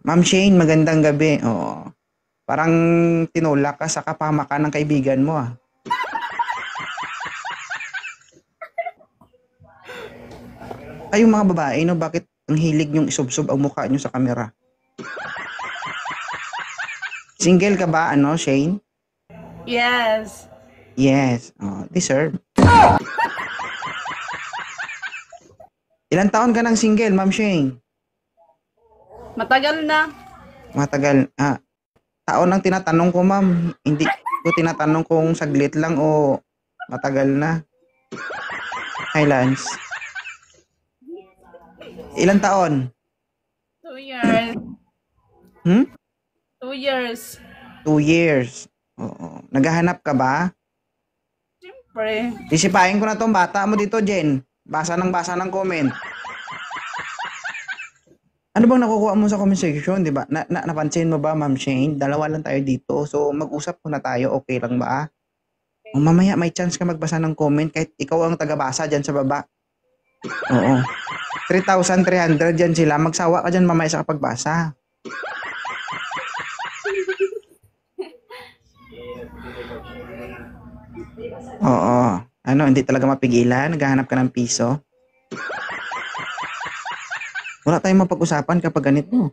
Ma'am Shane, magandang gabi. Oo. Parang tinulak ka sa kapamakan ng kaibigan mo ah. Kayong mga babae, no, bakit ang hilig niyong isubsob ang mukha niyo sa kamera? Single ka ba, ano, Shane? Yes. Yes. Oh, deserve. Ilang taon ka nang single, Ma'am Shane? Matagal na. Matagal. Taon ang tinatanong ko, ma'am. Hindi ko tinatanong kung saglit lang o matagal na. Hi, Lance. Ilang taon? 2 years. Hmm? 2 years. 2 years. Oo. Naghahanap ka ba? Siyempre. Sisipain ko na tong bata mo dito, Jen. Basa ng comment. Ano bang nakukuha mo sa comment section, di ba? Napansin mo ba, Ma'am Shane? Dalawa lang tayo dito. So, mag-usap muna tayo. Okay lang ba? O mamaya may chance ka magbasa ng comment kahit ikaw ang tagabasa dyan sa baba. Oo. 3,300 dyan sila. Magsawa ka dyan mamaya sa kapagbasa. Oo. Ano, hindi talaga mapigilan? Naghahanap ka ng piso? Wala tayong mapag-usapan kapag ganito.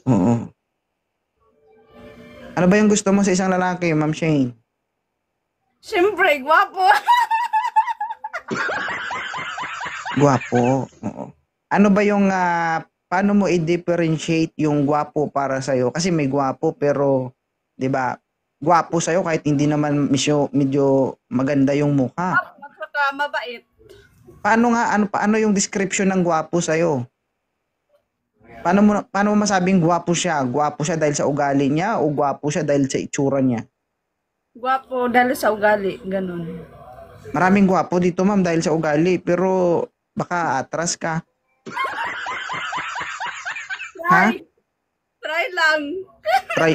Oo. Ano ba yung gusto mo sa isang lalaki, Ma'am Shane? Siyempre, gwapo. Gwapo. Oo. Ano ba yung, paano mo i-differentiate yung gwapo para sa'yo? Kasi may gwapo pero, di ba, gwapo sa'yo kahit hindi naman medyo maganda yung mukha. At saka mabait. Paano yung description ng gwapo sa'yo? Paano mo masabing gwapo siya? Gwapo siya dahil sa ugali niya o gwapo siya dahil sa itsura niya? Gwapo dahil sa ugali. Ganun. Maraming gwapo dito, ma'am, dahil sa ugali, pero baka atras ka. Ha? Try. Try lang. Try,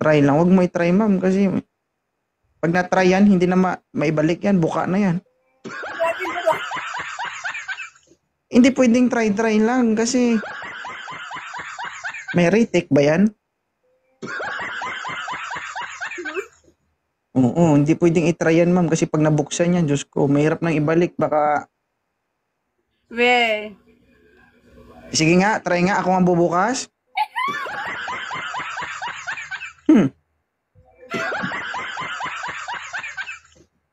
try lang. Huwag mo i-try, ma'am, kasi pag na-try yan, hindi na maibalik yan. Buka na yan. Hindi pwedeng try lang kasi may retake ba yan? Oo, hindi pwedeng i-try yan, ma'am, kasi pag nabuksan yan, Diyos ko, mahirap nang ibalik. Baka, We. sige nga, try nga, ako nga bubukas.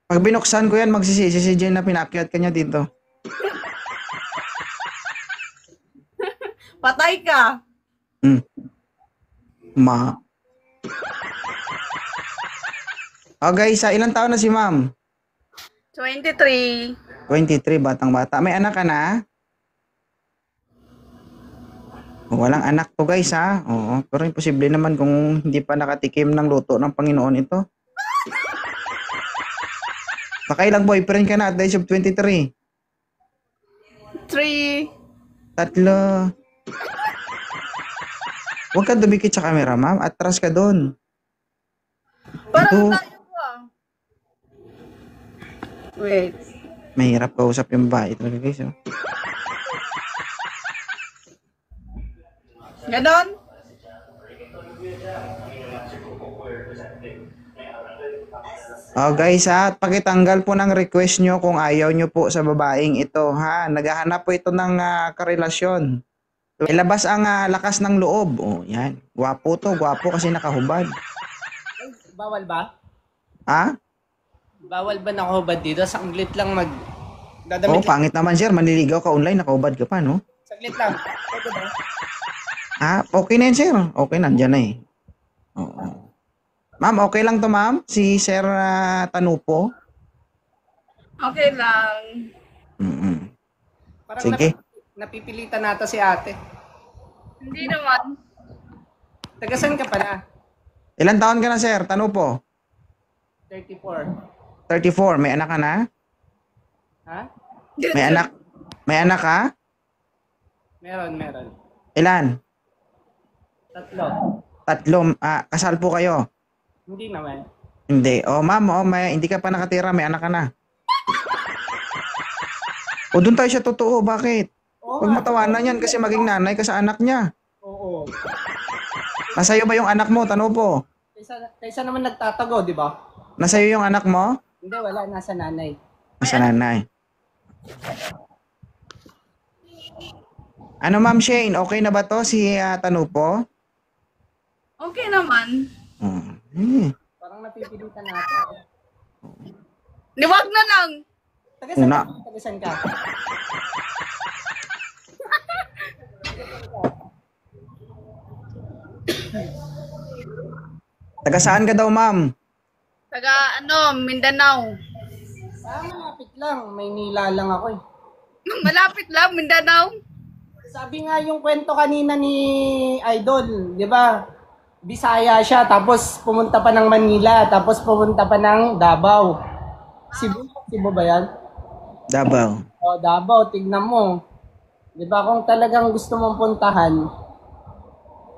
Pag binuksan ko yan, magsisisi si Jen na pinakyat ka niya dito. Patay ka. Hmm. Ma. Oh guys, ilang taon na si ma'am? 23. 23, batang-bata. May anak ka na? Walang anak to guys ha. Oo, pero imposible naman kung hindi pa nakatikim ng luto ng Panginoon ito. Baka ilang boyfriend ka na at the age of 23? 3. 3. Huwag ka dumikit sa camera, ma'am. Atras ka doon. Parang Ito, tayo ko ah. Wait. mahirap kausap yung babae talaga guys. Oh. Ganon? Oh guys ha, pakitanggal po ng request nyo kung ayaw nyo po sa babaeng ito ha. Naghahanap po ito ng karelasyon. Ilabas ang lakas ng loob. Oh, yan. Gwapo to, gwapo kasi nakahubad. Bawal ba? Ha? Bawal ba nakahubad dito? Saglit lang Oh, dadamit lang. pangit naman sir, manliligaw ka online, nakahubad ka pa, no? Saglit lang. Pwede ba? Okay na yan sir. Okay, nandyan na eh. Oo. Ma'am, okay lang to ma'am? Si Sir Tanupo? Okay lang. Mm-mm. Parang Sige. napipilitan nata si ate. Hindi naman. Tagasan ka pala? Ilan taon ka na sir, Tanupo? 34. 34. May anak ka na? Ha? May anak? May anak ka? Meron. Ilan? 3. 3. Kasal po kayo? Hindi naman. Hindi. Ma'am, hindi ka pa nakatira, may anak ka na. O doon tayo sa totoo, bakit? Oo Huwag nga. mo tawanan yan kasi maging nanay ka sa anak niya. Oo. Nasa'yo ba yung anak mo, Tanupo? Kaysa naman nagtatago, di ba? Nasa'yo yung anak mo? Hindi, wala. Nasa nanay. Sa nanay. Ano, Ma'am Shane? Okay na ba to si Tanupo? Okay naman. Parang napipilitan natin. Di wag na lang. Tagasan Una. ka? Tagasan ka? Taga saan ka daw, Ma'am? Taga Mindanao. Malapit lang. Maynila lang ako eh. Malapit lang, Mindanao. Sabi nga yung kwento kanina ni Idol, di ba? Bisaya siya, tapos pumunta pa ng Manila, tapos pumunta pa ng Davao. Cebu ba yan? Davao. O, Davao, tignan mo. Di ba kung talagang gusto mong puntahan,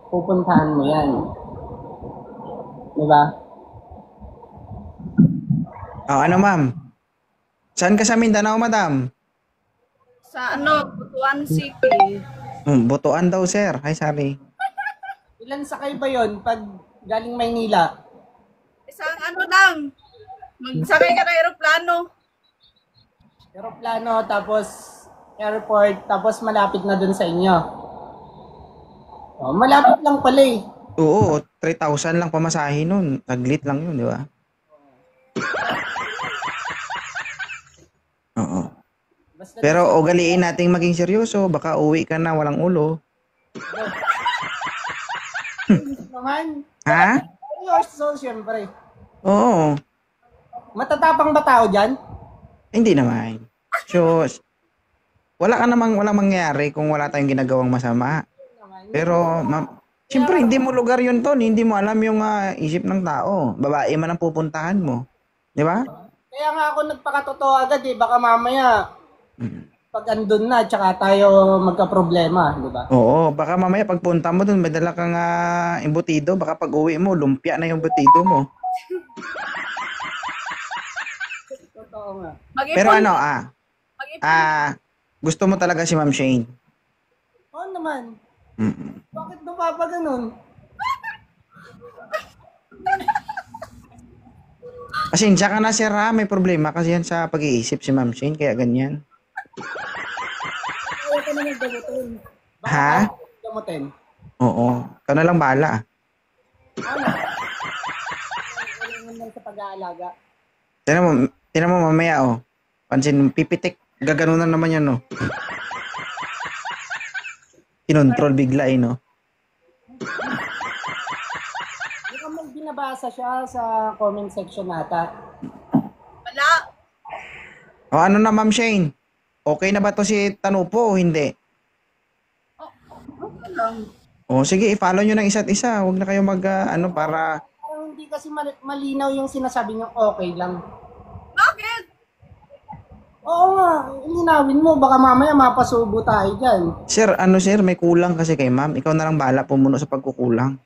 pupuntahan mo yan. Di ba? Ano, Ma'am? Saan ka sa Mindanao, Madam? Sa Butuan City. Butuan daw, sir. Hi, sorry. Ilan sakay ba yon pag galing Maynila? Isang lang. Magsakay ka ng aeroplano. Aeroplano, tapos airport, tapos malapit na dun sa inyo. Oh, malapit lang pala eh. Oo, 3,000 lang pamasahe nun. Taglit lang yun, di ba? Oo. Basta Pero ugaliin nating maging seryoso. Baka uwi ka na walang ulo. naman, Ha? seryoso syempre. Oo. Matatapang ba tao dyan? Hindi naman. So, walang mangyayari kung wala tayong ginagawang masama. Pero, siyempre, hindi mo lugar yun, Ton. Hindi mo alam yung isip ng tao. Babae man ang pupuntahan mo. Di ba? Kaya nga ako nagpakatotoo agad eh. Baka mamaya, pag andun na, tsaka tayo magka-problema. Di ba? Oo, baka mamaya pagpunta mo dun, may dala kang embutido. Baka pag uwi mo, lumpia na yung embutido mo. Totoo nga. Mag-ipon. Pero Mag-ipon. gusto mo talaga si Ma'am Shane? Oo naman. Mm-mm. Bakit ba pa ganun? Pasensya ka na, sir, ha? May problema kasi yan sa pag-iisip si Ma'am Shane, kaya ganyan. Kaya ka naman gamutin. Ha? Gamutin. Oo. Ikaw na lang bahala. Ano? Ano lang sa pag-aalaga? Tinan mo mamaya, oh. Pansin, pipitik. Gaganon na naman yan, no? Kinontrol bigla, no? Mukhang may binabasa siya sa comment section nata. Wala. O, ano na, Ma'am Shane? Okay na ba to si Tanupo o hindi? Okay lang. O, sige, i-follow nyo ng isa't isa. Huwag na kayo para... Parang hindi kasi malinaw yung sinasabi niyo okay lang. Bakit? Oo nga, linawin mo. Baka mamaya mapasubo tayo dyan. Sir, sir, may kulang kasi kay ma'am. Ikaw na lang bahala pumuno sa pagkukulang.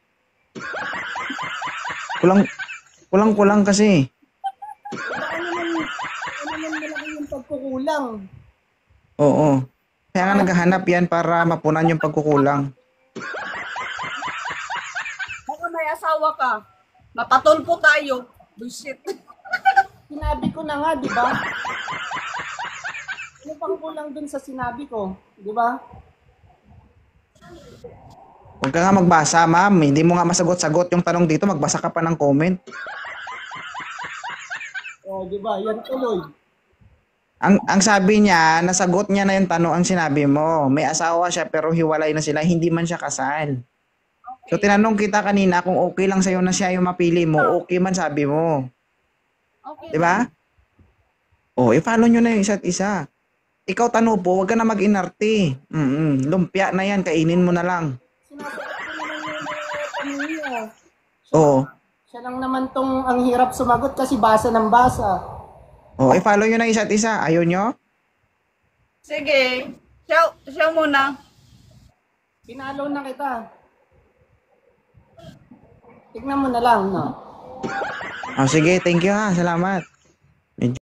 Kulang kasi. Ano naman malaki yung pagkukulang. Oo. Kaya nga naghahanap yan para mapunan yung pagkukulang. Baka may asawa ka. Mapatulpo tayo. Bullshit. Sinabi ko na nga, di ba? Ano pang kulang dun sa sinabi ko? Di ba? Huwag ka nga magbasa, ma'am. Hindi mo nga masagot-sagot yung tanong dito. Magbasa ka pa ng comment. O, di ba? Yan tuloy. Ang sabi niya, nasagot niya na yung tanong ang sinabi mo. May asawa siya pero hiwalay na sila. Hindi man siya kasal. So, tinanong kita kanina kung okay lang sa'yo na siya yung mapili mo. Okay man sabi mo. Okay. Di ba? O, i-follow nyo na yung isa't isa. Ikaw, Tanupo, huwag ka na mag-inarte. Lumpia na yan. Kainin mo na lang. Sinasagot ko naman yung tanong niya. Oo. Siya lang naman tong ang hirap sumagot kasi basa ng basa. O, i-follow nyo na isa't isa. Ayaw nyo? Sige. Siya muna. Pinalo na kita. Tignan mo na lang, no? O, sige. Thank you, ha. Salamat.